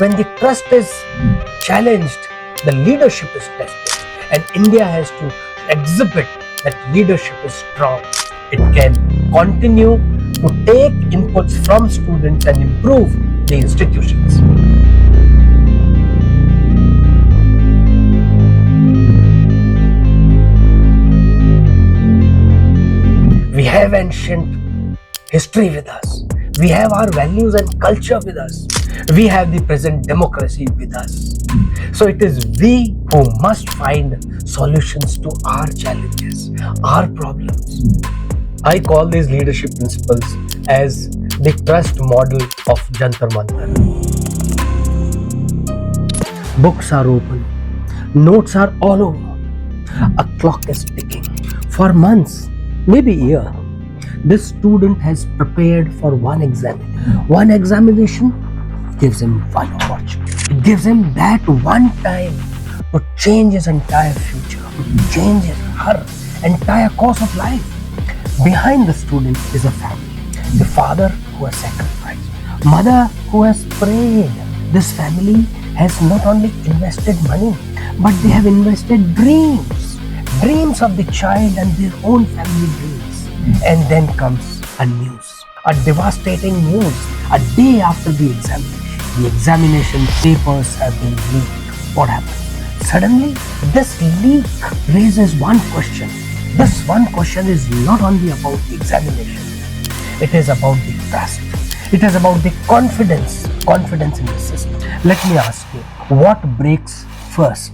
When the trust is challenged, the leadership is tested, and India has to exhibit that leadership is strong. It can continue to take inputs from students and improve the institutions. We have ancient history with us. We have our values and culture with us. We have the present democracy with us. So it is we who must find solutions to our challenges, our problems. I call these leadership principles as the trust model of Jantar Mantar. Books are open, notes are all over, a clock is ticking. For months, maybe a year, this student has prepared for one examination. One examination gives him one opportunity. It gives him that one time to change his entire future, to change her entire course of life. Behind the student is a family. The father who has sacrificed, mother who has prayed. This family has not only invested money, but they have invested dreams of the child and their own family dreams. And then comes a news, a devastating news, a day after the examination. The examination papers have been leaked. What happened? Suddenly, this leak raises one question. This one question is not only about the examination. It is about the trust. It is about the confidence in the system. Let me ask you, what breaks first?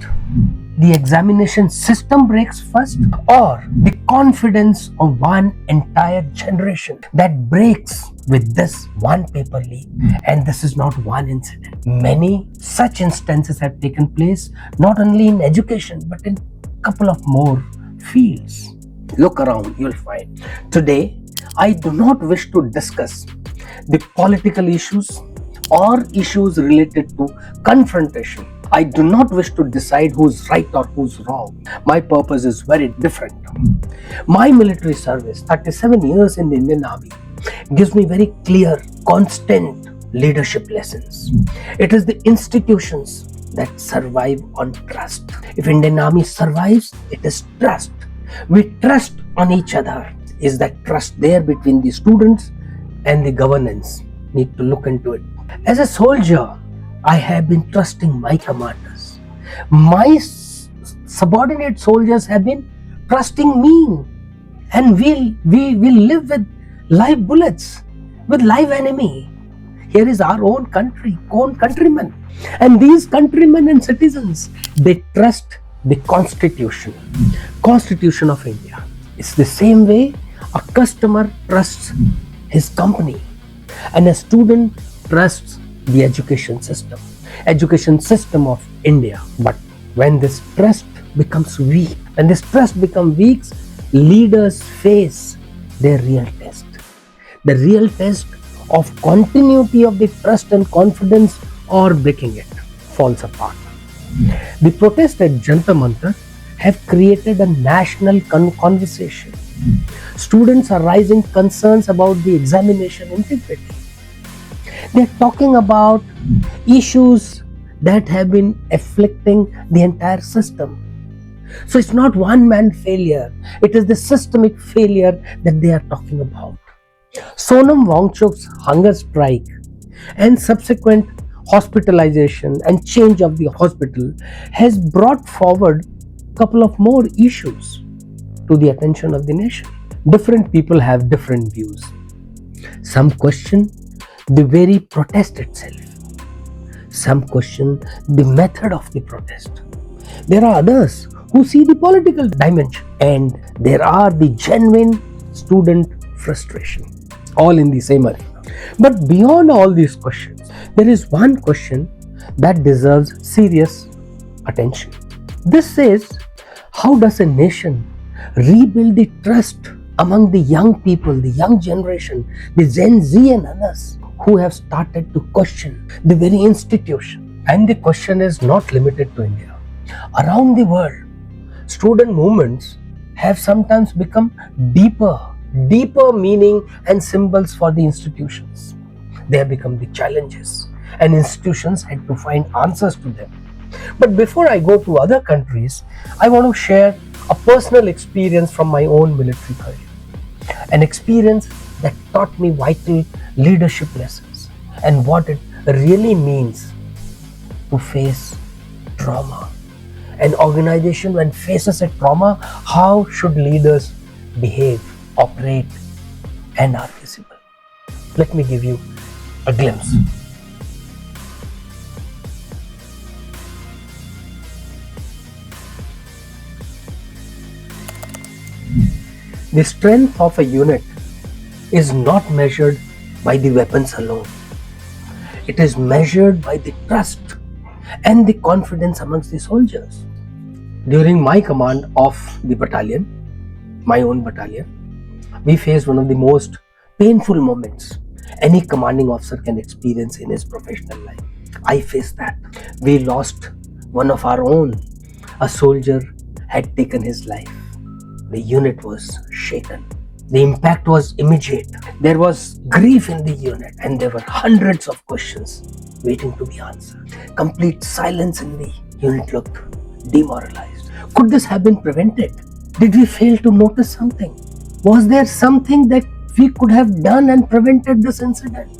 The examination system breaks first, or the confidence of one entire generation that breaks with this one paper leak? And this is not one incident. Many such instances have taken place, not only in education, but in a couple of more fields. Look around, you'll find. Today, I do not wish to discuss the political issues or issues related to confrontation. I do not wish to decide who's right or who's wrong. My purpose is very different. My military service, 37 years in the Indian Army, gives me very clear, constant leadership lessons. It is the institutions that survive on trust. If Indian Army survives, it is trust. We trust on each other. Is that trust there between the students and the governance? Need to look into it. As a soldier, I have been trusting my commanders. My subordinate soldiers have been trusting me. And we live with live bullets, with live enemy. Here is our own country, own countrymen. And these countrymen and citizens, they trust the Constitution of India. It's the same way a customer trusts his company and a student trusts the education system of India. But when this trust becomes weak, leaders face their real test. The real test of continuity of the trust and confidence, or breaking it, falls apart. The protests at Jantar Mantar have created a national conversation. Students are raising concerns about the examination integrity. They are talking about issues that have been afflicting the entire system. So it's not one-man failure, it is the systemic failure that they are talking about. Sonam Wangchuk's hunger strike and subsequent hospitalization and change of the hospital has brought forward a couple of more issues to the attention of the nation. Different people have different views. Some question the very protest itself. Some question the method of the protest. There are others who see the political dimension, and there are the genuine student frustration, all in the same arena. But beyond all these questions, there is one question that deserves serious attention. This is, how does a nation rebuild the trust among the young people, the young generation, the Gen Z and others who have started to question the very institution? And the question is not limited to India. Around the world, student movements have sometimes become deeper meaning and symbols for the institutions. They have become the challenges and institutions had to find answers to them. But before I go to other countries, I want to share a personal experience from my own military career. An experience that taught me vital leadership lessons and what it really means to face trauma. An organization, when faces a trauma, how should leaders behave, operate, and are visible? Let me give you a glimpse. The strength of a unit is not measured by the weapons alone. It is measured by the trust and the confidence amongst the soldiers. During my command of the battalion, my own battalion, we faced one of the most painful moments any commanding officer can experience in his professional life. I faced that. We lost one of our own. A soldier had taken his life. The unit was shaken. The impact was immediate. There was grief in the unit, and there were hundreds of questions waiting to be answered. Complete silence in the unit looked demoralized. Could this have been prevented? Did we fail to notice something? Was there something that we could have done and prevented this incident?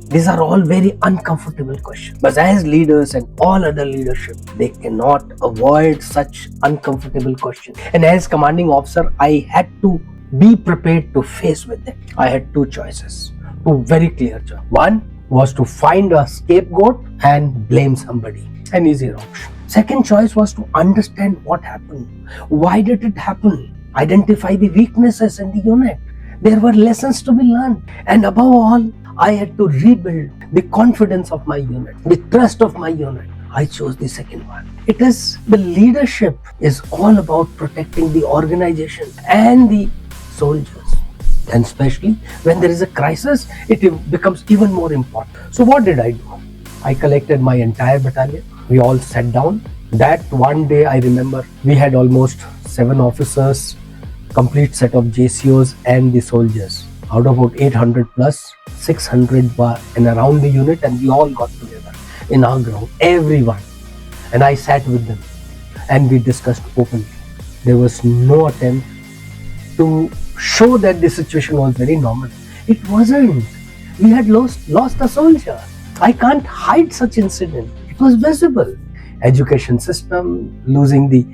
These are all very uncomfortable questions. But as leaders and all other leadership, they cannot avoid such uncomfortable questions. And as commanding officer, I had to be prepared to face with it. I had two choices, two very clear choices. One was to find a scapegoat and blame somebody, an easier option. Second choice was to understand what happened. Why did it happen? Identify the weaknesses in the unit. There were lessons to be learned. And above all, I had to rebuild the confidence of my unit, the trust of my unit. I chose the second one. It is the leadership is all about protecting the organization and the soldiers. And especially when there is a crisis, it becomes even more important. So what did I do? I collected my entire battalion. We all sat down. That one day I remember we had almost 7 officers, complete set of JCOs and the soldiers. Out of about 800 plus, 600 were in around the unit, and we all got together in our ground, everyone. And I sat with them and we discussed openly. There was no attempt to show that the situation was very normal. It wasn't. We had lost a soldier. I can't hide such incident. It was visible. Education system, losing the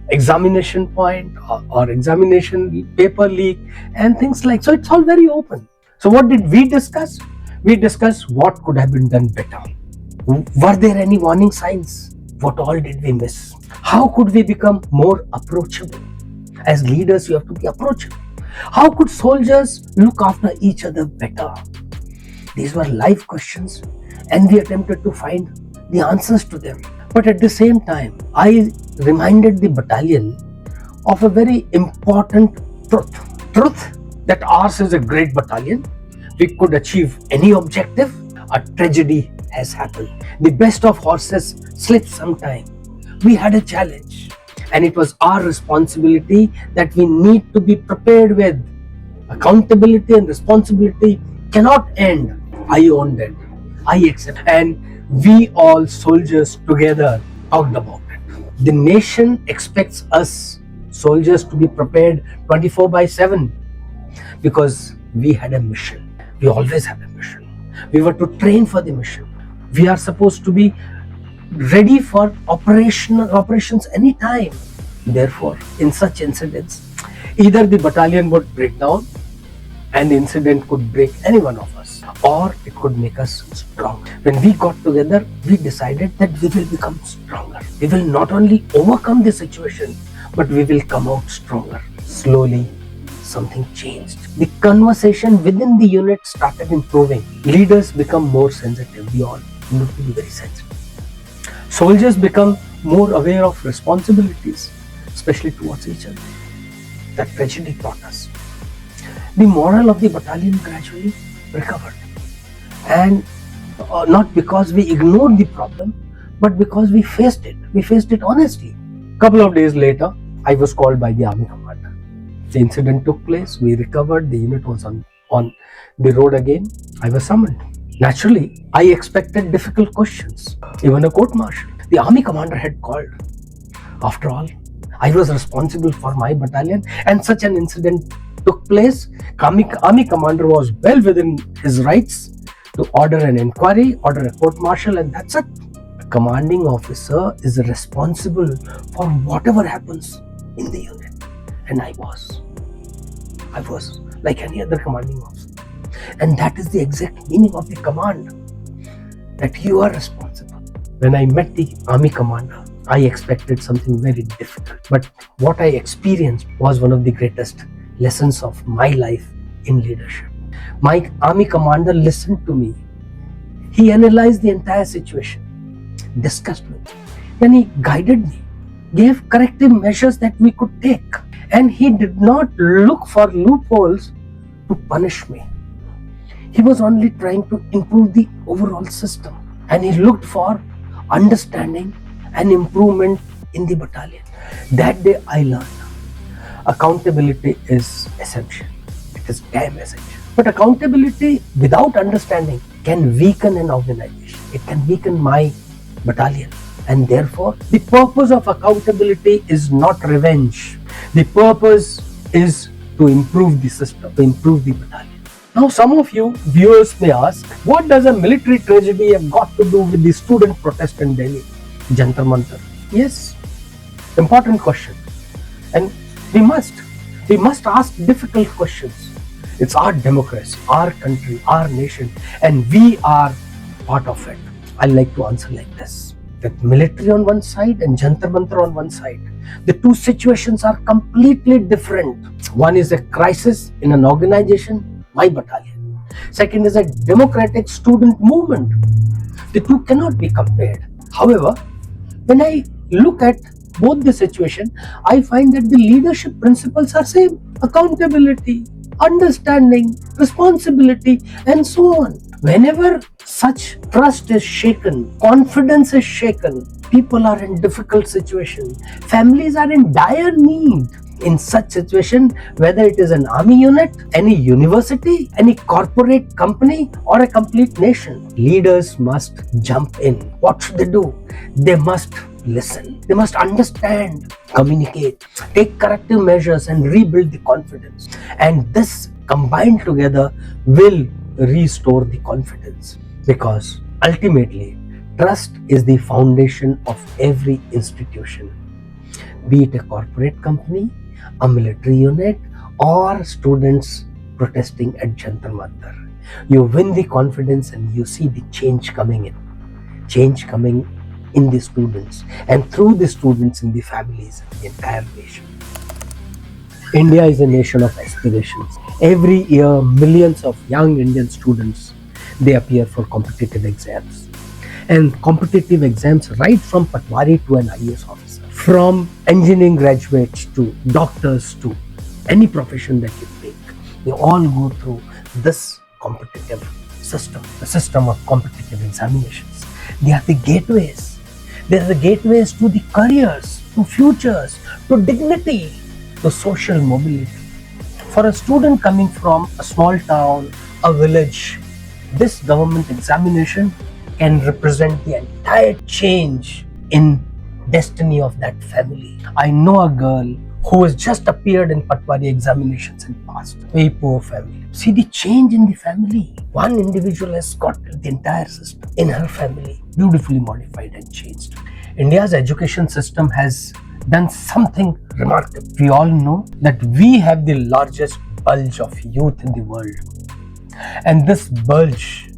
examination point or examination paper leak and things like so. It's all very open. So what did we discuss? We discussed what could have been done better. Were there any warning signs? What all did we miss? How could we become more approachable? As leaders, you have to be approachable. How could soldiers look after each other better? These were live questions, and we attempted to find the answers to them. But at the same time, I reminded the battalion of a very important truth that ours is a great battalion. We could achieve any objective. A tragedy has happened. The best of horses slip sometime. We had a challenge, and it was our responsibility that we need to be prepared with. Accountability and responsibility cannot end. I owned it. I accept, and we all soldiers together talked about it. The nation expects us soldiers to be prepared 24/7 because we had a mission. We always have a mission. We were to train for the mission. We are supposed to be ready for operations anytime. Therefore, in such incidents, either the battalion would break down and the incident could break any one of us, or it could make us strong. When we got together, we decided that we will become stronger. We will not only overcome the situation, but we will come out stronger. Slowly, something changed. The conversation within the unit started improving. Leaders become more sensitive. We all need to be very sensitive. Soldiers become more aware of responsibilities, especially towards each other. That tragedy taught us. The morale of the battalion gradually recovered. And not because we ignored the problem, but because we faced it. We faced it honestly. Couple of days later, I was called by the army commander. The incident took place, we recovered, the unit was on the road again. I was summoned. Naturally, I expected difficult questions, even a court martial. The army commander had called. After all, I was responsible for my battalion, and such an incident took place. Army commander was well within his rights to order an inquiry, order a court martial, and that's it. A commanding officer is responsible for whatever happens in the unit, and I was like any other commanding officer, and that is the exact meaning of the command, that you are responsible. When I met the army commander, I expected something very difficult, but what I experienced was one of the greatest lessons of my life in leadership. My army commander listened to me. He analyzed the entire situation, discussed with me, then he guided me, gave corrective measures that we could take, and he did not look for loopholes to punish me. He was only trying to improve the overall system, and he looked for understanding and improvement in the battalion. That day I learned accountability is essential. It is damn essential. But accountability without understanding can weaken an organization. It can weaken my battalion. And therefore, the purpose of accountability is not revenge. The purpose is to improve the system, to improve the battalion. Now, some of you viewers may ask, what does a military tragedy have got to do with the student protest in Delhi? Jantar Mantar. Yes, important question. And we must ask difficult questions. It's our democracy, our country, our nation, and we are part of it. I like to answer like this, that military on one side and Jantar Mantar on one side, the two situations are completely different. One is a crisis in an organization, my battalion. Second is a democratic student movement. The two cannot be compared. However, when I look at both the situation, I find that the leadership principles are same. Accountability, understanding, responsibility, and so on. Whenever such trust is shaken, confidence is shaken, people are in difficult situation, families are in dire need. In such situation, whether it is an army unit, any university, any corporate company, or a complete nation, leaders must jump in. What should they do? They must listen. They must understand, communicate, take corrective measures, and rebuild the confidence. And this combined together will restore the confidence, because ultimately trust is the foundation of every institution, be it a corporate company, a military unit, or students protesting at Jantar Mantar. You win the confidence and you see the change coming in the students, and through the students in the families and the entire nation. India is a nation of aspirations. Every year, millions of young Indian students, they appear for competitive exams. And competitive exams right from Patwari to an IAS officer, from engineering graduates to doctors to any profession that you pick, they all go through this competitive system, the system of competitive examinations. They are the gateways. They are the gateways to the careers, to futures, to dignity, to social mobility. For a student coming from a small town, a village, this government examination can represent the entire change in destiny of that family. I know a girl who has just appeared in Patwari examinations and passed. Very poor family. See the change in the family. One individual has got the entire system in her family beautifully modified and changed. India's education system has done something remarkable. We all know that we have the largest bulge of youth in the world, and this bulge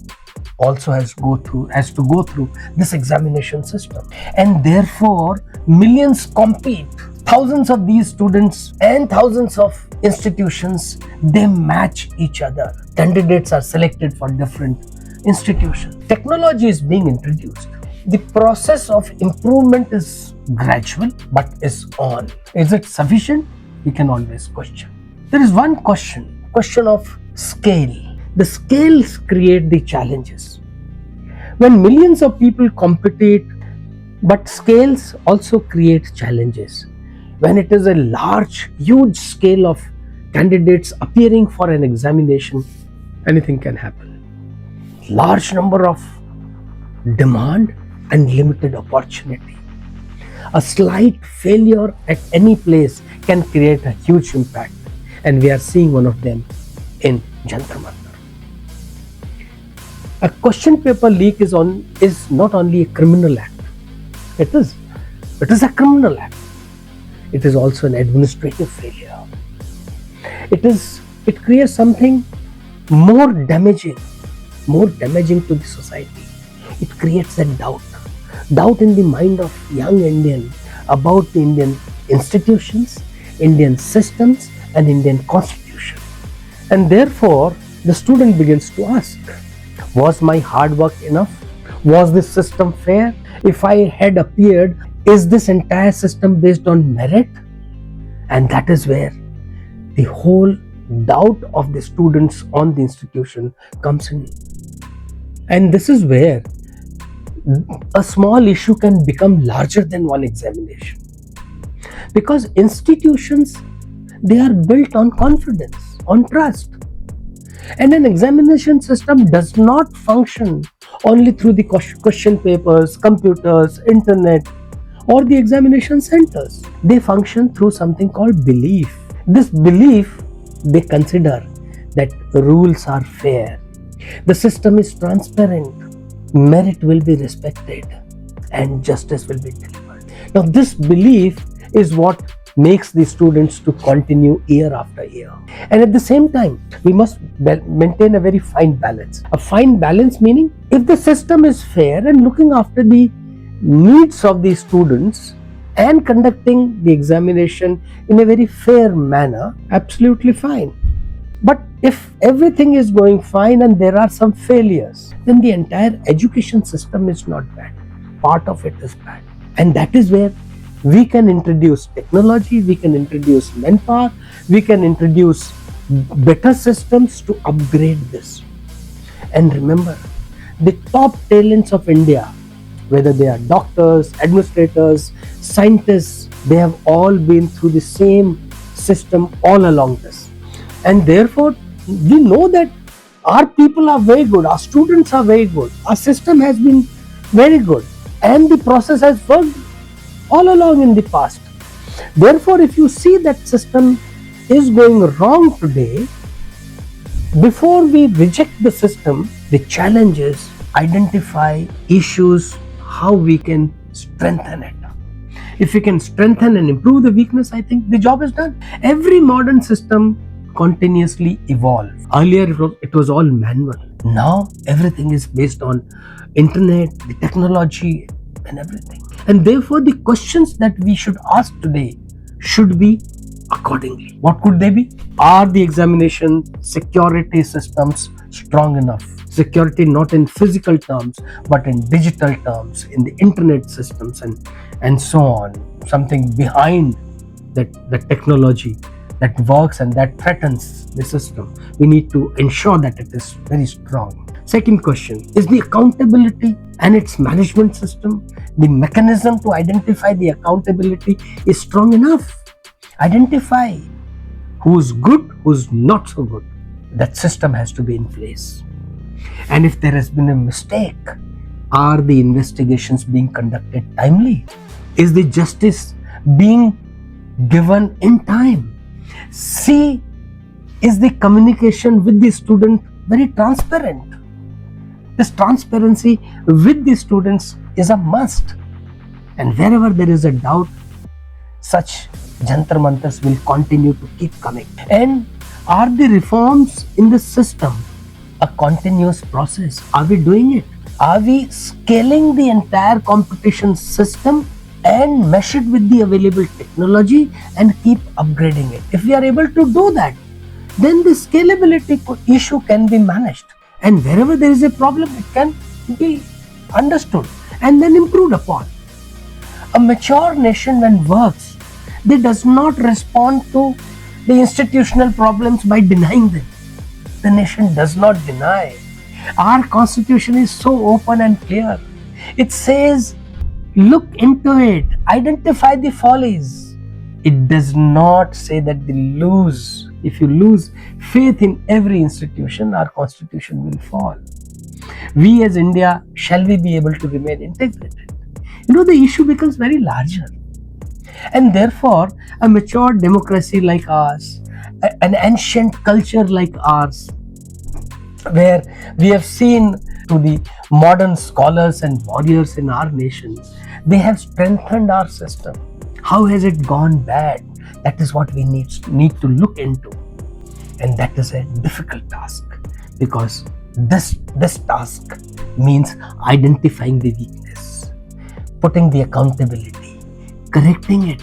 also has to go through this examination system, and therefore millions compete. Thousands of these students and thousands of institutions, they match each other. Candidates are selected for different institutions. Technology is being introduced. The process of improvement is gradual but is on. Is it sufficient? We can always question. There is one question of scale. The scales create the challenges. When millions of people compete, but scales also create challenges. When it is a large, huge scale of candidates appearing for an examination, anything can happen. large number of demand and limited opportunity. A slight failure at any place can create a huge impact, and we are seeing one of them in Jantar Mantar. A question paper leak is not only a criminal act. It is a criminal act. It is also an administrative failure. It creates something more damaging to the society. It creates a doubt in the mind of young Indian about the Indian institutions, Indian systems, and Indian constitution. And therefore, the student begins to ask, was my hard work enough? Was this system fair? If I had appeared, is this entire system based on merit? And that is where the whole doubt of the students on the institution comes in. And this is where a small issue can become larger than one examination. Because institutions, they are built on confidence, on trust. And an examination system does not function only through the question papers, computers, internet, or the examination centers. They function through something called belief. This belief, they consider that rules are fair, the system is transparent, merit will be respected, and justice will be delivered. Now, this belief is what makes the students to continue year after year. And at the same time, we must maintain a very fine balance. A fine balance meaning, if the system is fair and looking after the needs of the students and conducting the examination in a very fair manner, absolutely fine. But if everything is going fine and there are some failures, then the entire education system is not bad. Part of it is bad. And that is where we can introduce technology, we can introduce manpower, we can introduce better systems to upgrade this. And remember, the top talents of India, whether they are doctors, administrators, scientists, they have all been through the same system all along this. And therefore, we know that our people are very good, our students are very good, our system has been very good, and the process has worked all along in the past. Therefore, if you see that system is going wrong today, before we reject the system, the challenge is identify issues, how we can strengthen it. If we can strengthen and improve the weakness, I think the job is done. Every modern system continuously evolves. Earlier it was all manual. Now everything is based on internet, the technology and everything. And therefore the questions that we should ask today should be accordingly. What could they be? Are the examination security systems strong enough? Security not in physical terms, but in digital terms, in the internet systems and so on. Something behind that the technology that works and that threatens the system. We need to ensure that it is very strong. Second question, is the accountability and its management system, the mechanism to identify the accountability is strong enough? Identify who's good, who's not so good. That system has to be in place. And if there has been a mistake, are the investigations being conducted timely? Is the justice being given in time? C, is the communication with the student very transparent? This transparency with the students is a must. And wherever there is a doubt, such Jantar Mantars will continue to keep coming. And are the reforms in the system a continuous process? Are we doing it? Are we scaling the entire competition system and mesh it with the available technology and keep upgrading it? If we are able to do that, then the scalability issue can be managed. And wherever there is a problem, it can be understood and then improved upon. A mature nation, when works, they does not respond to the institutional problems by denying them. The nation does not deny. Our constitution is so open and clear. It says, look into it, identify the follies. It does not say that they lose. If you lose faith in every institution, our constitution will fall. We as India, shall we be able to remain integrated? The issue becomes very larger. And therefore, a mature democracy like ours, an ancient culture like ours, where we have seen to the modern scholars and warriors in our nation, they have strengthened our system. How has it gone bad? That is what we need to look into. And that is a difficult task, because this task means identifying the weakness, putting the accountability, correcting it,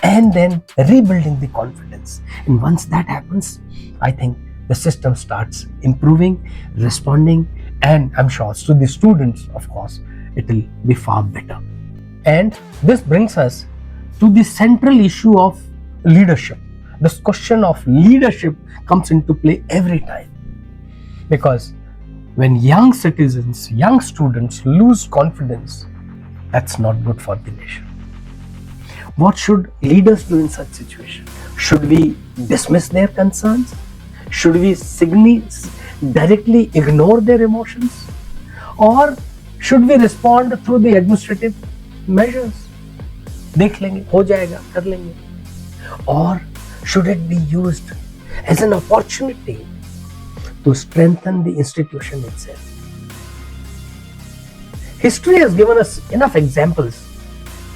and then rebuilding the confidence. And once that happens, I think the system starts improving, responding, and I'm sure to the students, of course, it will be far better. And this brings us to the central issue of leadership. This question of leadership comes into play every time, because when young citizens, young students lose confidence, that's not good for the nation. What should leaders do in such situation? Should we dismiss their concerns? Should we directly ignore their emotions? Or should we respond through the administrative measures? देख लेंगे, हो जाएगा, कर लेंगे. Or should it be used as an opportunity to strengthen the institution itself? History has given us enough examples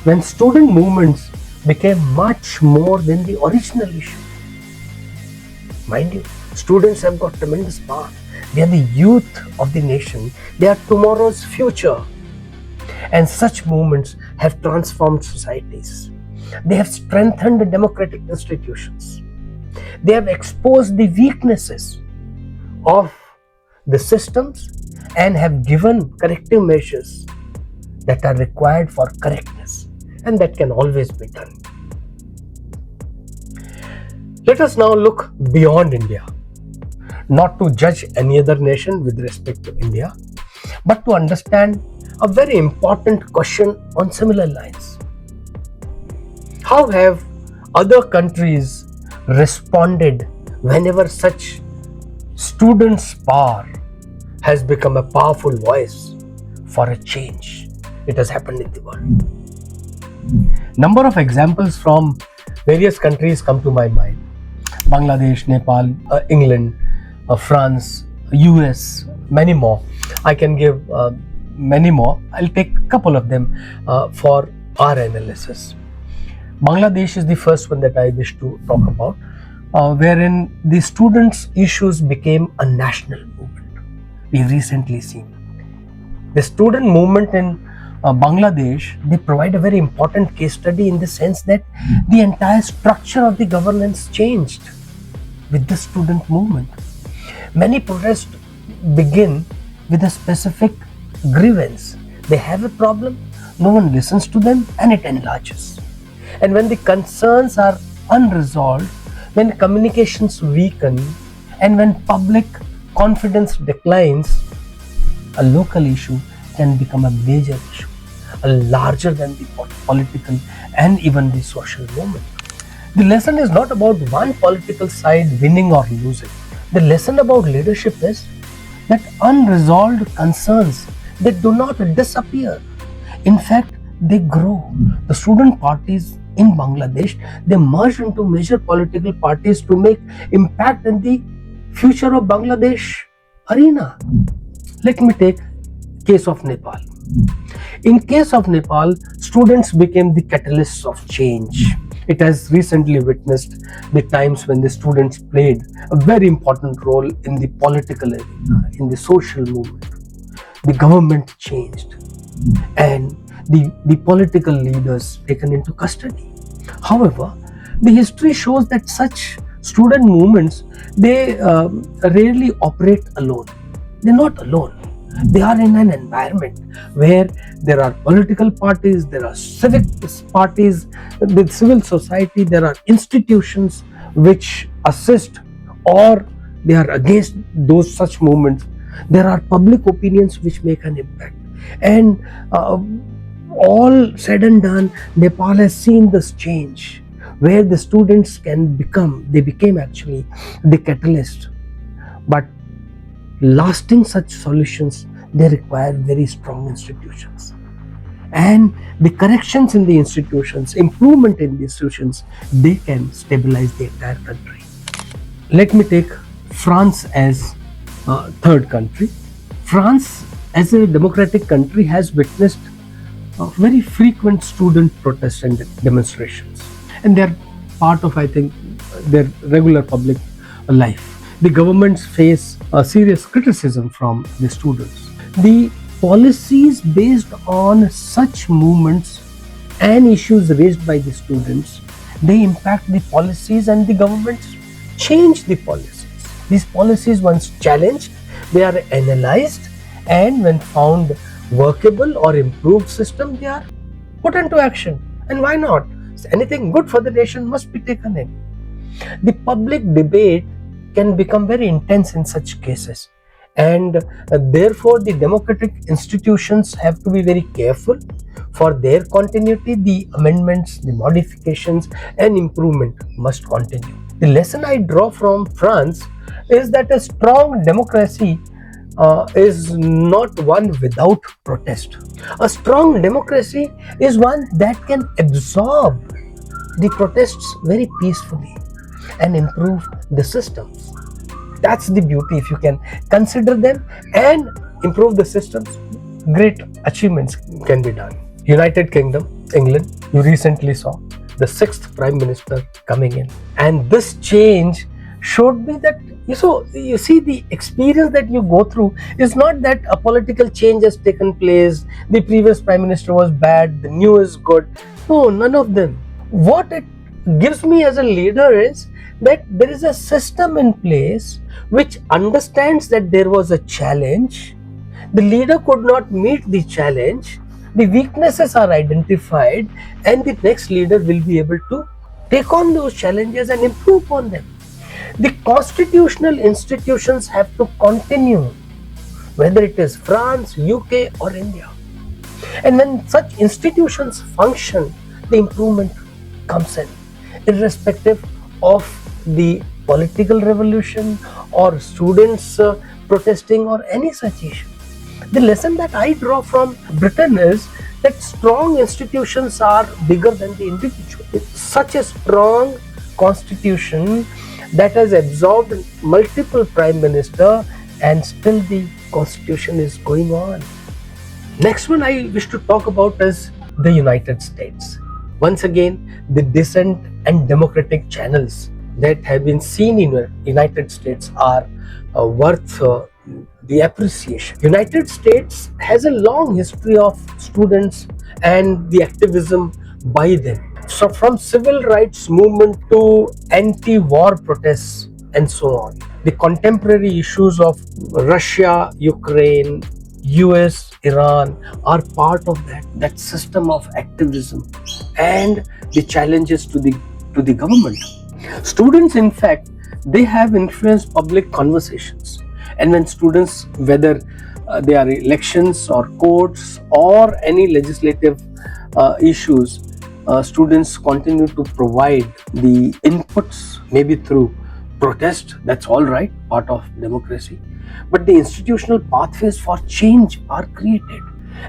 when student movements became much more than the original issue. Mind you, students have got tremendous power. They are the youth of the nation. They are tomorrow's future. And such movements have transformed societies. They have strengthened the democratic institutions. They have exposed the weaknesses of the systems and have given corrective measures that are required for correctness, and that can always be done. Let us now look beyond India, not to judge any other nation with respect to India, but to understand a very important question on similar lines. How have other countries responded whenever such students' power has become a powerful voice for a change? It has happened in the world. Number of examples from various countries come to my mind. Bangladesh, Nepal, England, France, US, many more. I can give many more. I'll take a couple of them for our analysis. Bangladesh is the first one that I wish to talk about, wherein the students' issues became a national movement. We've recently seen the student movement in Bangladesh. They provide a very important case study in the sense that the entire structure of the governance changed with the student movement. Many protests begin with a specific grievance. They have a problem, no one listens to them, and it enlarges. And when the concerns are unresolved, when communications weaken, and when public confidence declines, a local issue can become a major issue, a larger than the political and even the social movement. The lesson is not about one political side winning or losing. The lesson about leadership is that unresolved concerns, they do not disappear. In fact, they grow. The student parties in Bangladesh, they merged into major political parties to make impact in the future of Bangladesh arena. Let me take case of Nepal. In case of Nepal, students became the catalysts of change. It has recently witnessed the times when the students played a very important role in the political arena, in the social movement. The government changed and the political leaders taken into custody. However, the history shows that such student movements, they rarely operate alone. They're not alone. They are in an environment where there are political parties, there are civic parties, with civil society, there are institutions which assist or they are against those such movements. There are public opinions which make an impact. And all said and done, Nepal has seen this change where the students became actually the catalyst. But lasting such solutions, they require very strong institutions. And the corrections in the institutions, improvement in the institutions, they can stabilize the entire country. Let me take France as a third country. France, as a democratic country, has witnessed very frequent student protests and demonstrations, and they are part of, I think, their regular public life. The governments face serious criticism from the students. The policies based on such movements and issues raised by the students, they impact the policies, and the governments change the policies. These policies, once challenged, they are analyzed, and when found workable or improved system, they are put into action. And why not? Anything good for the nation must be taken in. The public debate can become very intense in such cases, and therefore the democratic institutions have to be very careful for their continuity. The amendments, the modifications and improvement must continue. The lesson I draw from France is that a strong democracy is not one without protest. A strong democracy is one that can absorb the protests very peacefully and improve the systems. That's the beauty. If you can consider them and improve the systems, great achievements can be done. United Kingdom, England, you recently saw the 6th Prime Minister coming in, and this change showed me that you see the experience that you go through is not that a political change has taken place, the previous Prime Minister was bad, the new is good. No, none of them. What it gives me as a leader is that there is a system in place which understands that there was a challenge, the leader could not meet the challenge, the weaknesses are identified, and the next leader will be able to take on those challenges and improve upon them. The constitutional institutions have to continue, whether it is France, UK or India. And when such institutions function, the improvement comes in, irrespective of the political revolution or students protesting or any such issue. The lesson that I draw from Britain is that strong institutions are bigger than the individual. It's such a strong constitution that has absorbed multiple prime minister, and still the constitution is going on. Next one I wish to talk about is the United States. Once again, the decent and democratic channels that have been seen in the United States are worth the appreciation. United States has a long history of students and the activism by them. So from civil rights movement to anti-war protests and so on. The contemporary issues of Russia, Ukraine, US, Iran are part of that system of activism and the challenges to the government. Students, in fact, they have influenced public conversations. And when students, whether they are elections or courts or any legislative issues, students continue to provide the inputs, maybe through protest, that's all right, part of democracy. But the institutional pathways for change are created.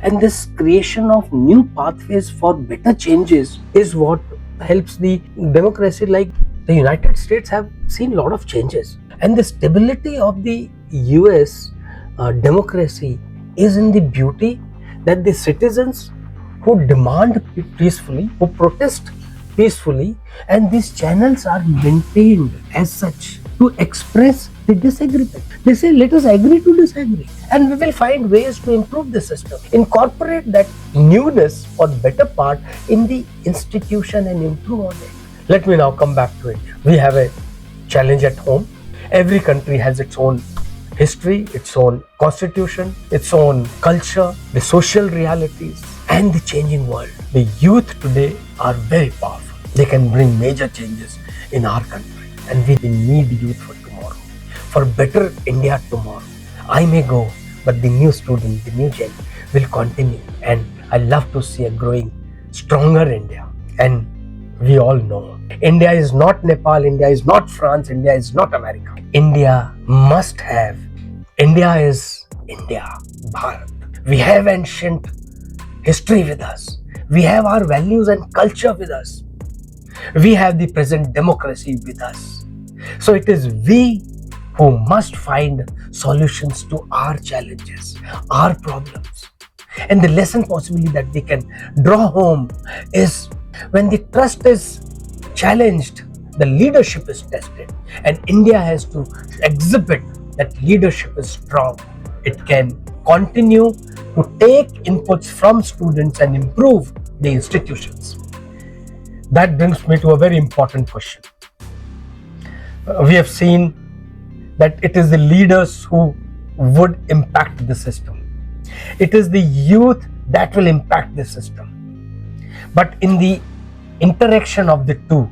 And this creation of new pathways for better changes is what helps the democracy. Like the United States have seen a lot of changes. And the stability of the US democracy is in the beauty that the citizens who demand peacefully, who protest peacefully, and these channels are maintained as such to express the disagreement. They say, let us agree to disagree, and we will find ways to improve the system. Incorporate that newness or better part in the institution and improve on it. Let me now come back to India. We have a challenge at home. Every country has its own history, its own constitution, its own culture, the social realities, and the changing world. The youth today are very powerful. They can bring major changes in our country, and we need youth for tomorrow, for better India tomorrow. I may go, but the new student, the new gen will continue, and I love to see a growing, stronger India. And we all know India is not Nepal, India is not France, India is not America. India must have, India is India. Bharat. We have ancient history with us. We have our values and culture with us. We have the present democracy with us. So it is we who must find solutions to our challenges, our problems. And the lesson possibly that we can draw home is when the trust is challenged, the leadership is tested, and India has to exhibit that leadership is strong. It can continue to take inputs from students and improve the institutions. That brings me to a very important question. We have seen that it is the leaders who would impact the system. It is the youth that will impact the system. But in the interaction of the two,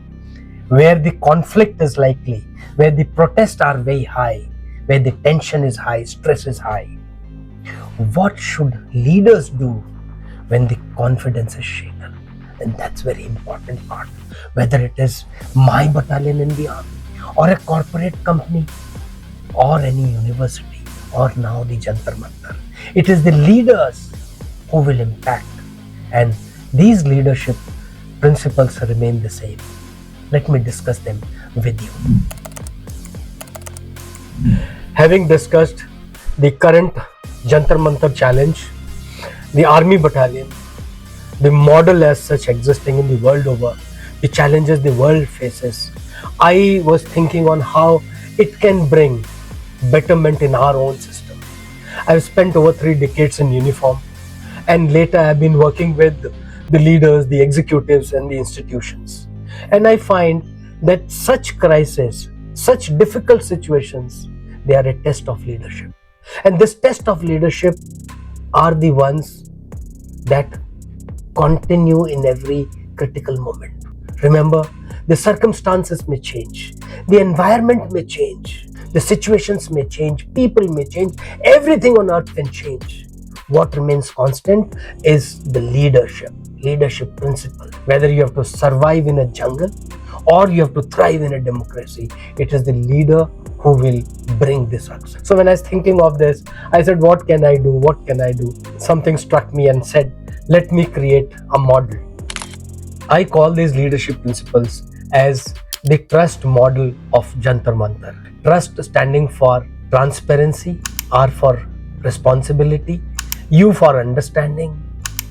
where the conflict is likely, where the protests are very high, where the tension is high, stress is high, what should leaders do when the confidence is shaken? And that's very important part. Whether it is my battalion in the army, or a corporate company, or any university, or now the Jantar Mantar, it is the leaders who will impact, and these leadership principles remain the same. Let me discuss them with you. Having discussed the current Jantar Mantar challenge, the army battalion, the model as such existing in the world over, the challenges the world faces, I was thinking on how it can bring betterment in our own system. I've spent over 3 decades in uniform, and later I've been working with the leaders, the executives, and the institutions. And I find that such crises, such difficult situations, they are a test of leadership. And this test of leadership are the ones that continue in every critical moment. Remember, the circumstances may change, the environment may change, the situations may change, people may change, everything on earth can change. What remains constant is the leadership principle. Whether you have to survive in a jungle or you have to thrive in a democracy, it is the leader who will bring this success. So when I was thinking of this, I said, what can I do? What can I do? Something struck me and said, let me create a model. I call these leadership principles as the trust model of Jantar Mantar. Trust standing for transparency, R for responsibility, U for understanding,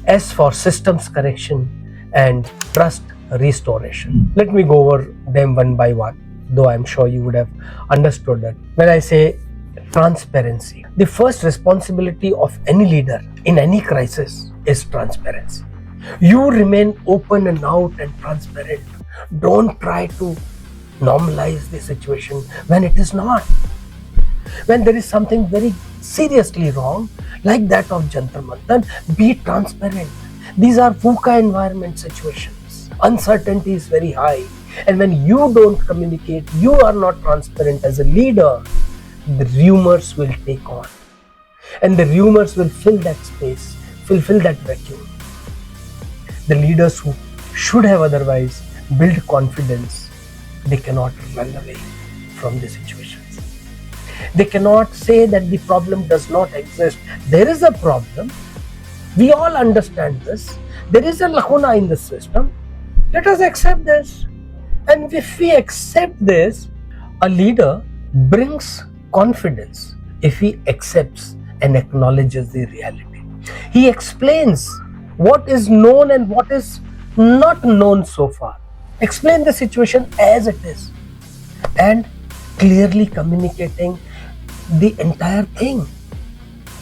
S for systems correction, and trust restoration. Let me go over them one by one, though I'm sure you would have understood that. When I say transparency, the first responsibility of any leader in any crisis is transparency. You remain open and out and transparent. Don't try to normalize the situation when it is not. When there is something very seriously wrong, like that of Jantar Mantar, be transparent. These are VUCA environment situations. Uncertainty is very high. And when you don't communicate, you are not transparent as a leader, the rumors will take on. And the rumors will fill that space, fulfill that vacuum. The leaders who should have otherwise built confidence, they cannot run away from the situations. They cannot say that the problem does not exist. There is a problem. We all understand this. There is a lacuna in the system. Let us accept this. And if we accept this, a leader brings confidence if he accepts and acknowledges the reality. He explains what is known and what is not known so far. Explain the situation as it is and clearly communicating the entire thing.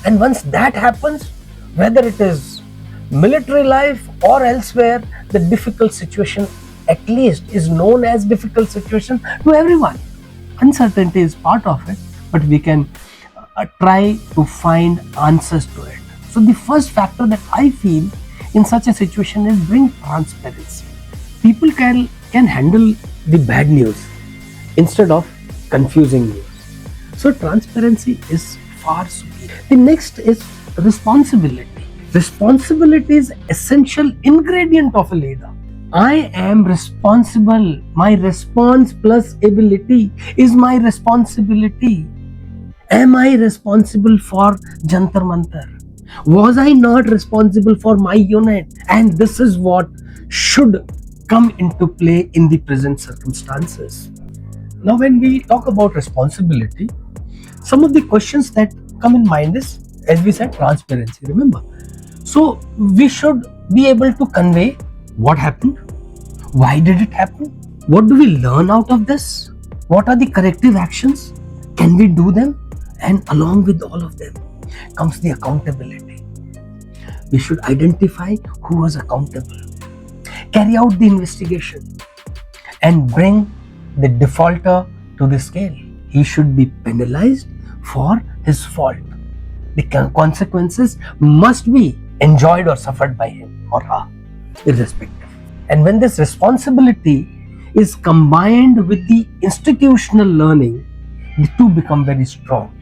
And once that happens, whether it is military life or elsewhere, the difficult situation at least is known as difficult situation to everyone. Uncertainty is part of it, but we can try to find answers to it. So the first factor that I feel in such a situation is bring transparency. People can handle the bad news instead of confusing news. So transparency is far superior. The next is responsibility. Responsibility is essential ingredient of a leader. I am responsible. My response plus ability is my responsibility. Am I responsible for Jantar Mantar? Was I not responsible for my unit? And this is what should come into play in the present circumstances. Now, when we talk about responsibility, some of the questions that come in mind is, as we said, transparency. Remember, so we should be able to convey what happened, why did it happen, what do we learn out of this, what are the corrective actions, can we do them, and along with all of them comes the accountability. We should identify who was accountable, carry out the investigation, and bring the defaulter to the scale. He should be penalized for his fault. The consequences must be enjoyed or suffered by him or her, irrespective. And when this responsibility is combined with the institutional learning, the two become very strong.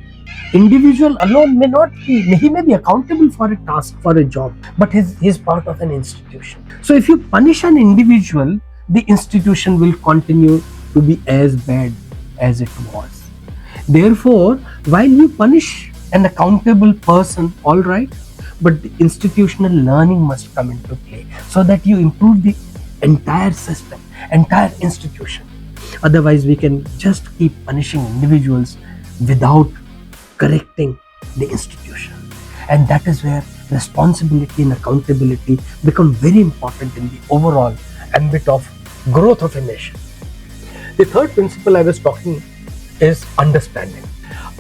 Individual alone may not be, he may be accountable for a task, for a job, but he's part of an institution. So if you punish an individual, the institution will continue to be as bad as it was. Therefore, while you punish an accountable person, all right, but the institutional learning must come into play so that you improve the entire system, entire institution. Otherwise, we can just keep punishing individuals without correcting the institution. And that is where responsibility and accountability become very important in the overall ambit of growth of a nation. The third principle I was talking is understanding.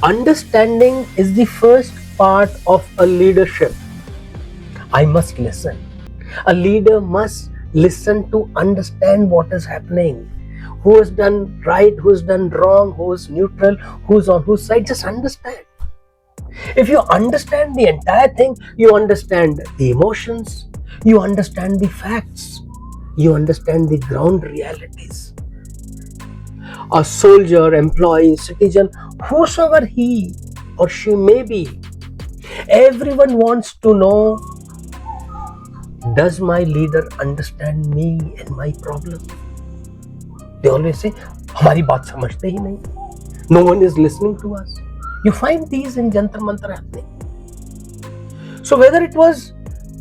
Understanding is the first part of a leadership. I must listen. A leader must listen to understand what is happening. Who has done right, who has done wrong, who is neutral, who's on whose side. Just understand. If you understand the entire thing, you understand the emotions, you understand the facts, you understand the ground realities. A soldier, employee, citizen, whosoever he or she may be, everyone wants to know, does my leader understand me and my problem? They always say, हमारी बात समझते ही नहीं. No one is listening to us. You find these in Jantar Mantar happening. So whether it was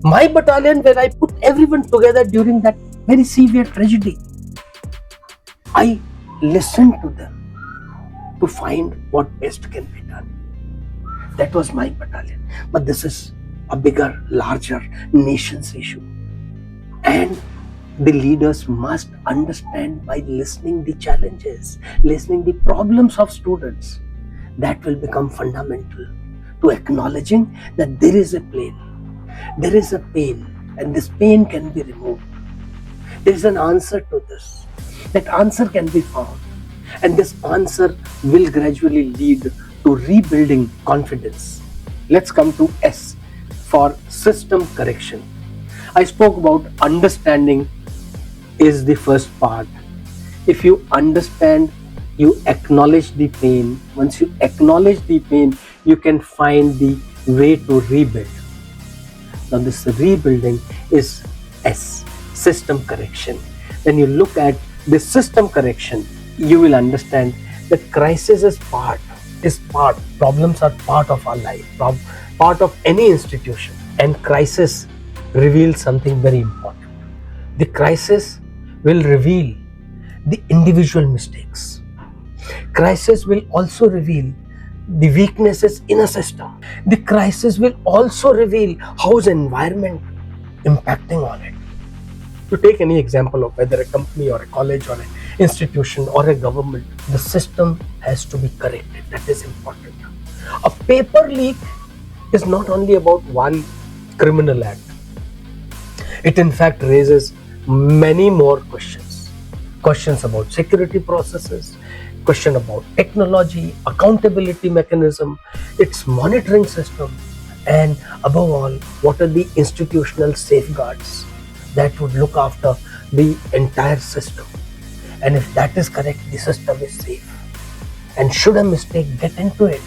my battalion where I put everyone together during that very severe tragedy, I listened to them to find what best can be done. That was my battalion. But this is a bigger, larger nation's issue. And the leaders must understand by listening the challenges, listening the problems of students. That will become fundamental to acknowledging that there is a pain, there is a pain, and this pain can be removed. There is an answer to this. That answer can be found, and this answer will gradually lead to rebuilding confidence. Let's come to S for system correction. I spoke about understanding is the first part. If you understand, you acknowledge the pain. Once you acknowledge the pain, you can find the way to rebuild. Now this rebuilding is S, system correction. When you look at this system correction, you will understand that crisis is part, problems are part of our life, part of any institution. And crisis reveals something very important. The crisis will reveal the individual mistakes. Crisis will also reveal the weaknesses in a system. The crisis will also reveal how is environment impacting on it. To take any example of whether a company or a college or an institution or a government, the system has to be corrected. That is important. A paper leak is not only about one criminal act. It in fact raises many more questions. Questions about security processes, question about technology, accountability mechanism, its monitoring system, and above all, what are the institutional safeguards that would look after the entire system. And if that is correct, the system is safe. And should a mistake get into it,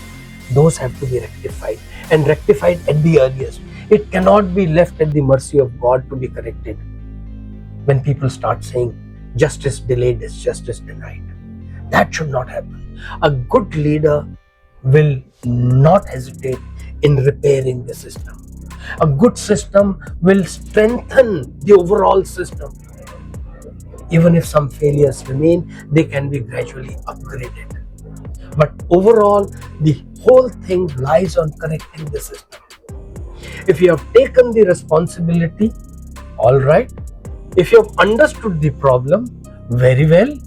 those have to be rectified, and rectified at the earliest. It cannot be left at the mercy of God to be corrected. When people start saying justice delayed is justice denied, that should not happen. A good leader will not hesitate in repairing the system. A good system will strengthen the overall system. Even if some failures remain, they can be gradually upgraded. But overall, the whole thing lies on correcting the system. If you have taken the responsibility, all right. If you have understood the problem very well,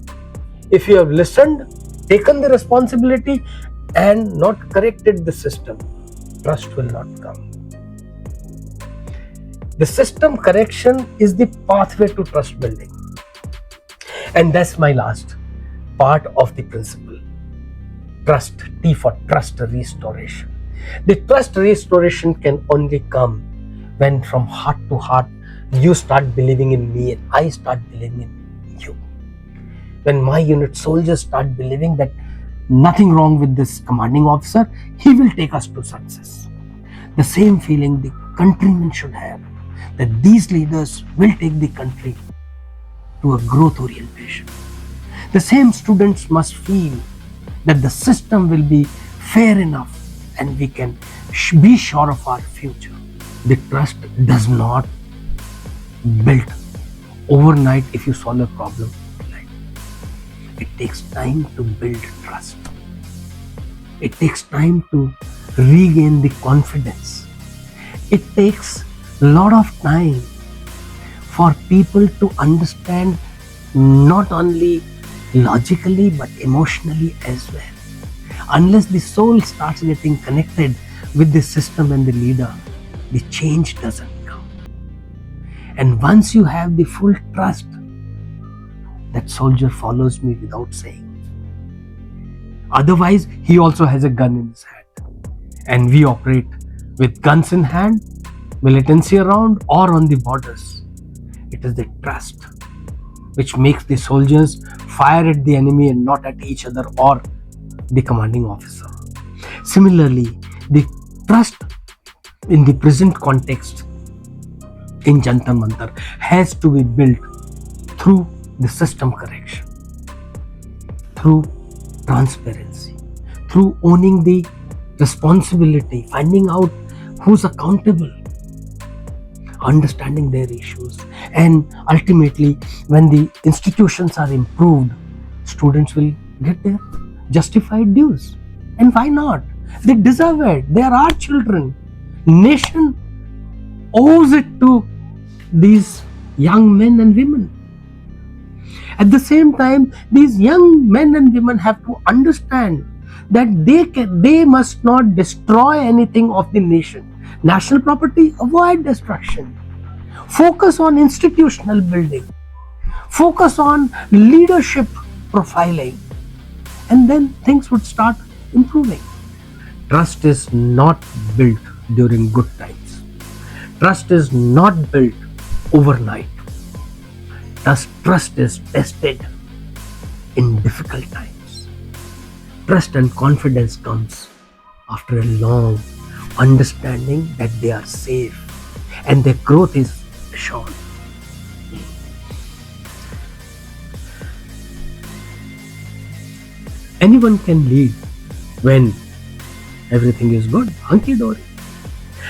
if you have listened, taken the responsibility, and not corrected the system, trust will not come. The system correction is the pathway to trust building. And that's my last part of the principle. Trust, T for trust restoration. The trust restoration can only come when from heart to heart you start believing in me and I start believing in you. When my unit soldiers start believing that nothing wrong with this commanding officer, he will take us to success. The same feeling the countrymen should have, that these leaders will take the country to a growth orientation. The same students must feel that the system will be fair enough and we can be sure of our future. The trust does not build overnight if you solve a problem. It takes time to build trust. It takes time to regain the confidence. It takes a lot of time for people to understand not only logically but emotionally as well. Unless the soul starts getting connected with the system and the leader, the change doesn't come. And once you have the full trust, that soldier follows me without saying. Otherwise, he also has a gun in his hand. And we operate with guns in hand, militancy around, or on the borders. It is the trust which makes the soldiers fire at the enemy and not at each other or the commanding officer. Similarly, the trust in the present context in Jantar Mantar has to be built through the system correction, through transparency, through owning the responsibility, finding out who's accountable, understanding their issues, and ultimately when the institutions are improved, students will get their justified dues. And why not? They deserve it. They are our children. Nation owes it to these young men and women. At the same time, these young men and women have to understand that they must not destroy anything of the nation. National property, avoid destruction. Focus on institutional building. Focus on leadership profiling. And then things would start improving. Trust is not built during good times. Trust is not built overnight. Trust is tested in difficult times. Trust and confidence comes after a long understanding that they are safe and their growth is assured. Anyone can lead when everything is good, hunky-dory.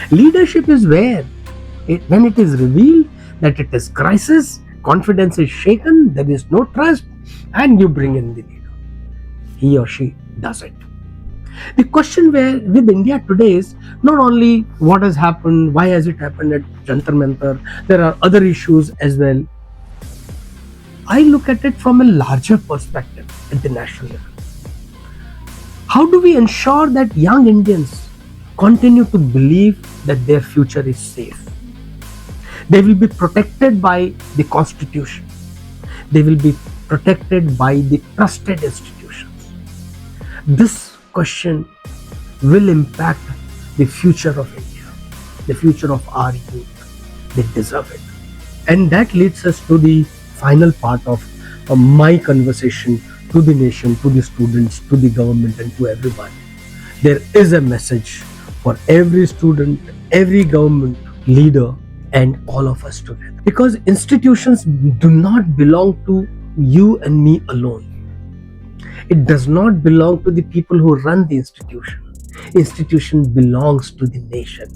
Leadership is when it is revealed that it is crisis, confidence is shaken, there is no trust, and you bring in the leader. He or she does it. The question with India today is not only what has happened, why has it happened at Jantar Mantar, there are other issues as well. I look at it from a larger perspective at the national level. How do we ensure that young Indians continue to believe that their future is safe? They will be protected by the Constitution. They will be protected by the trusted institutions. This question will impact the future of India, the future of our youth. They deserve it. And that leads us to the final part of my conversation to the nation, to the students, to the government, and to everyone. There is a message for every student, every government leader, and all of us together. Because institutions do not belong to you and me alone. It does not belong to the people who run the institution. Institution belongs to the nation.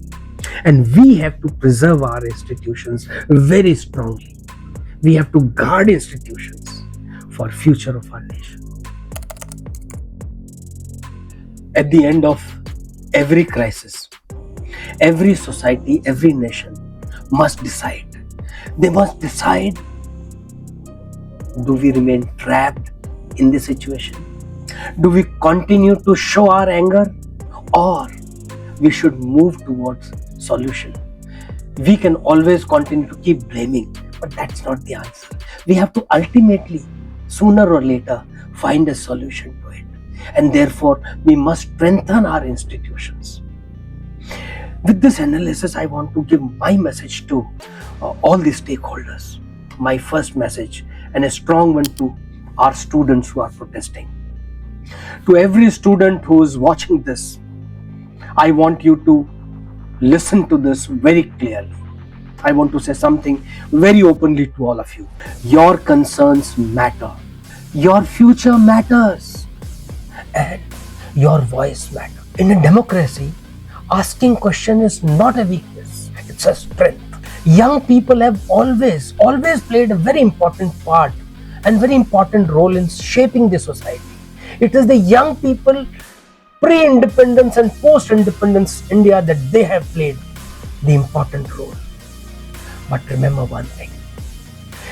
And we have to preserve our institutions very strongly. We have to guard institutions for future of our nation. At the end of every crisis, every society, every nation must decide. They must decide, do we remain trapped in this situation? Do we continue to show our anger, or we should move towards solution? We can always continue to keep blaming, but that's not the answer. We have to ultimately, sooner or later, find a solution to it. And therefore, we must strengthen our institutions. With this analysis, I want to give my message to all the stakeholders. My first message, and a strong one, to our students who are protesting. To every student who is watching this, I want you to listen to this very clearly. I want to say something very openly to all of you. Your concerns matter. Your future matters. And your voice matters. In a democracy, asking question is not a weakness. It's a strength. Young people have always played a very important part and very important role in shaping the society. It is the young people, pre-independence and post-independence India, that they have played the important role. But remember one thing,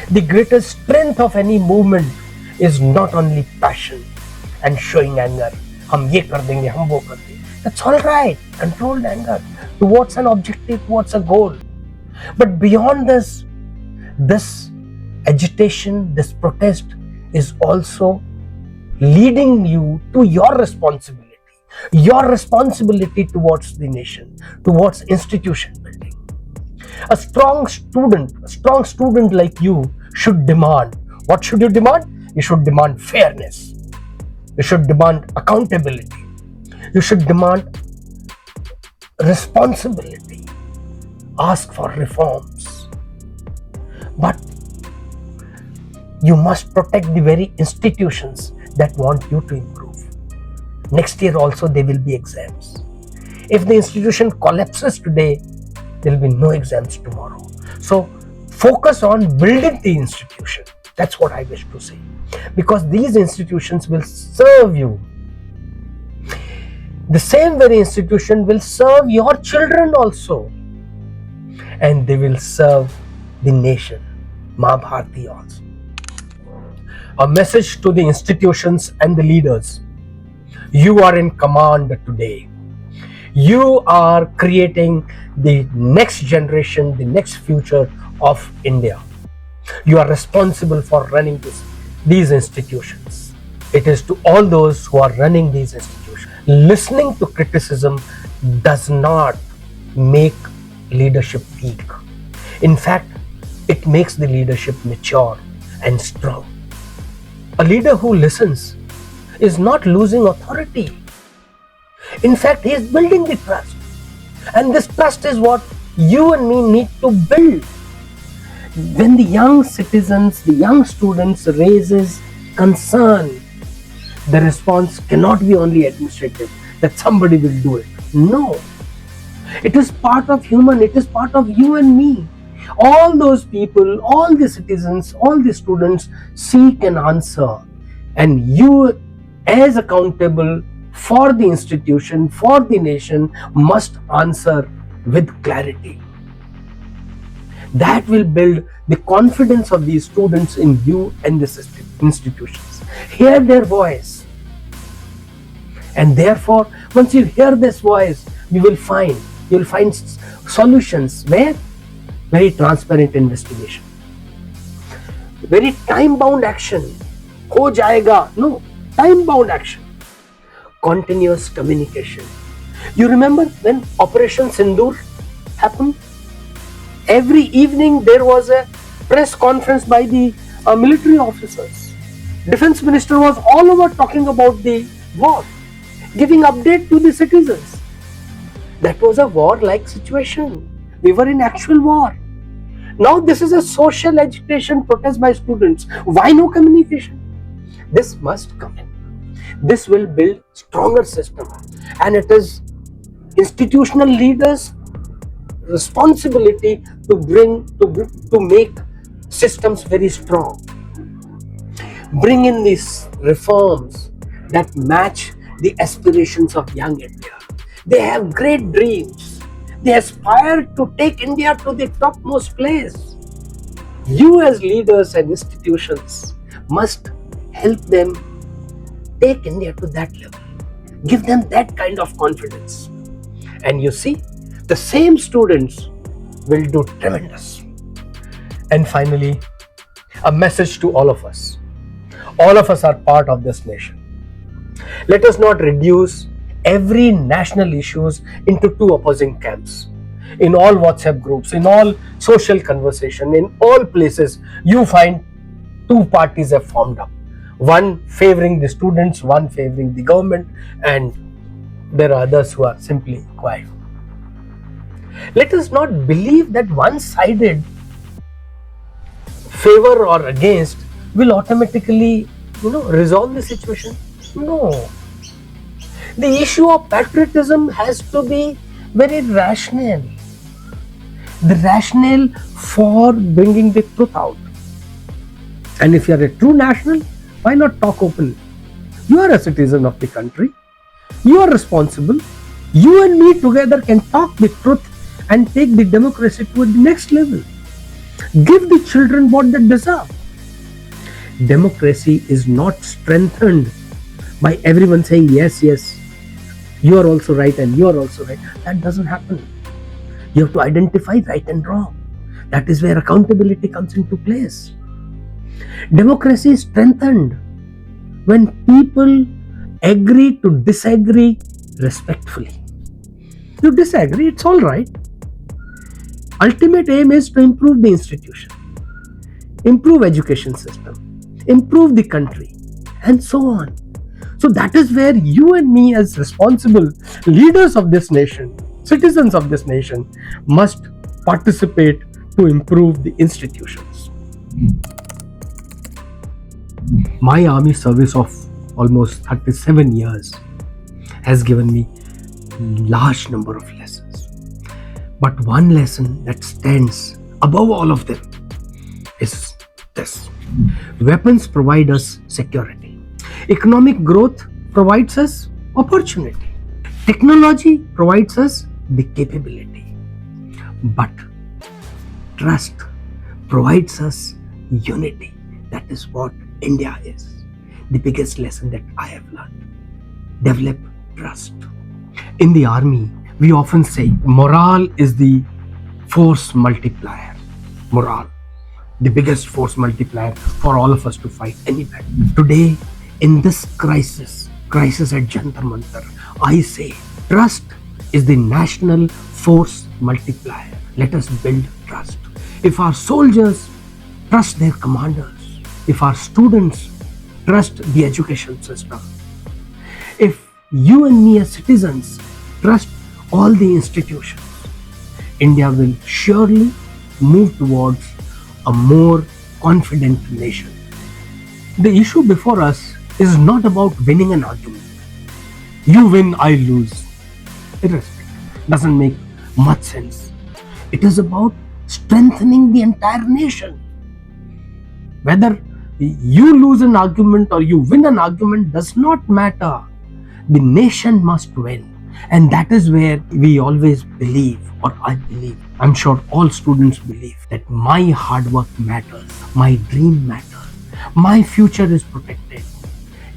the greatest strength of any movement is not only passion and showing anger. Hum ye kar denge, hum wo kar denge. That's all right, controlled anger towards an objective, towards a goal. But beyond this agitation, this protest is also leading you to your responsibility towards the nation, towards institution building. A strong student like you should demand. What should you demand? You should demand fairness. You should demand accountability. You should demand responsibility. Ask for reforms. But you must protect the very institutions that want you to improve. Next year also there will be exams. If the institution collapses today, there will be no exams tomorrow. So focus on building the institution. That's what I wish to say. Because these institutions will serve you. The same very institution will serve your children also. And they will serve the nation, Ma Bharati also. A message to the institutions and the leaders. You are in command today. You are creating the next generation, the next future of India. You are responsible for running these institutions. It is to all those who are running these institutions. Listening to criticism does not make leadership weak. In fact, it makes the leadership mature and strong. A leader who listens is not losing authority. In fact, he is building the trust. And this trust is what you and me need to build. When the young citizens, the young students raises concern, the response cannot be only administrative, that somebody will do it. No. It is part of human, it is part of you and me. All those people, all the citizens, all the students seek an answer. And you, as accountable for the institution, for the nation, must answer with clarity. That will build the confidence of these students in you and the system, institutions. Hear their voice. And therefore, once you hear this voice, you'll find solutions. Where? Very transparent investigation. Very time-bound action. Ho jayega. No, time-bound action. Continuous communication. You remember when Operation Sindoor happened? Every evening there was a press conference by the military officers. Defense Minister was all over talking about the war, giving update to the citizens. That was a war-like situation. We were in actual war. Now this is a social agitation protest by students. Why no communication? This must come in. This will build stronger system. And it is institutional leaders responsibility to make systems very strong. Bring in these reforms that match the aspirations of young India. They have great dreams. They aspire to take India to the topmost place. You, as leaders and institutions, must help them take India to that level. Give them that kind of confidence. And you see, the same students will do tremendous. And finally, a message to all of us. All of us are part of this nation. Let us not reduce every national issues into two opposing camps. In all WhatsApp groups, in all social conversation, in all places, you find two parties have formed up. One favoring the students, one favoring the government, and there are others who are simply quiet. Let us not believe that one-sided favor or against will automatically, resolve the situation. No. The issue of patriotism has to be very rational. The rationale for bringing the truth out. And if you are a true national, why not talk openly? You are a citizen of the country. You are responsible. You and me together can talk the truth and take the democracy to the next level. Give the children what they deserve. Democracy is not strengthened by everyone saying yes, yes, you are also right and you are also right. That doesn't happen. You have to identify right and wrong. That is where accountability comes into place. Democracy is strengthened when people agree to disagree respectfully. You disagree, it's all right. Ultimate aim is to improve the institution, improve education system, improve the country, and so on. So that is where you and me, as responsible leaders of this nation, citizens of this nation, must participate to improve the institutions. My army service of almost 37 years has given me large number of lessons. But one lesson that stands above all of them is this. Weapons provide us security. Economic growth provides us opportunity. Technology provides us the capability. But trust provides us unity. That is what India is. The biggest lesson that I have learned. Develop trust. In the army, we often say morale is the force multiplier. Morale, the biggest force multiplier for all of us to fight any battle. Today, in this crisis at Jantar Mantar, I say trust is the national force multiplier. Let us build trust. If our soldiers trust their commanders, if our students trust the education system, if you and me as citizens trust all the institutions, India will surely move towards a more confident nation. The issue before us is not about winning an argument. You win, I lose. Irrespective. Doesn't make much sense. It is about strengthening the entire nation. Whether you lose an argument or you win an argument does not matter. The nation must win. And that is where we always believe, or I believe, I'm sure all students believe, that my hard work matters, my dream matters, my future is protected.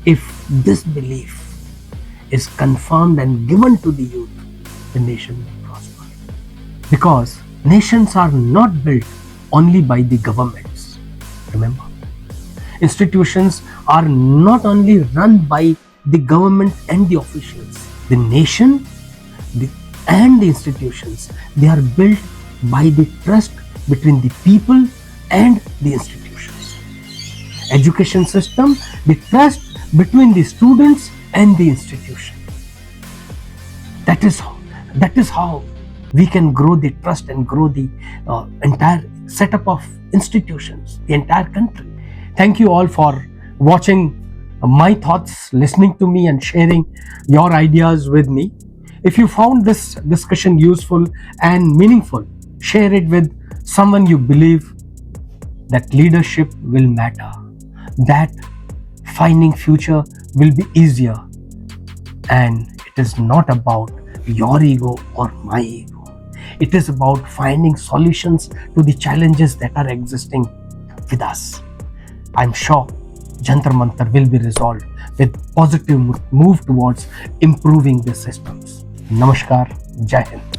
If this belief is confirmed and given to the youth, the nation will prosper. Because nations are not built only by the governments. Remember, institutions are not only run by the government and the officials. The nation and the institutions, they are built by the trust between the people and the institutions. Education system, the trust between the students and the institution. That is how we can grow the trust and grow the entire setup of institutions, the entire country. Thank you all for watching my thoughts, listening to me and sharing your ideas with me. If you found this discussion useful and meaningful, share it with someone you believe that leadership will matter, that finding future will be easier, and it is not about your ego or my ego. It is about finding solutions to the challenges that are existing with us. I'm sure Jantar Mantar will be resolved with positive move towards improving the systems. Namaskar, Jai Hind.